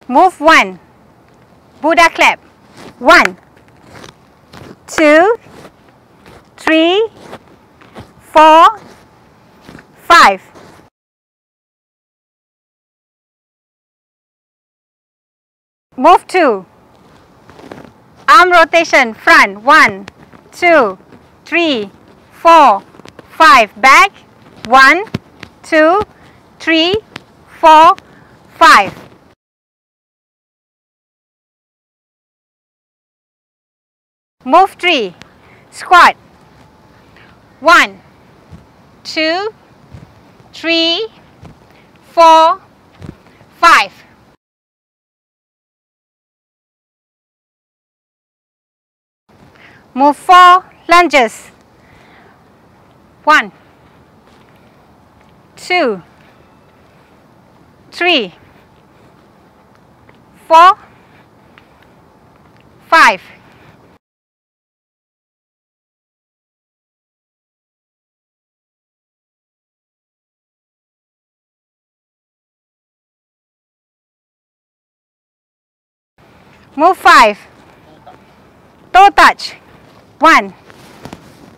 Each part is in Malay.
Move 1. Buddha clap. 1, 2, 3, 4, 5. Move 2. Arm rotation, front. 1, 2, 3, 4, 5. Back. 1, 2, 3, 4, 5. Move 3. Squat. 1, 2, 3, 4, 5. Move 4 lunges. 1, 2, 3, 4, 5. Move 5. Toe touch. 1,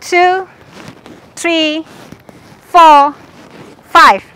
2, 3, 4, 5.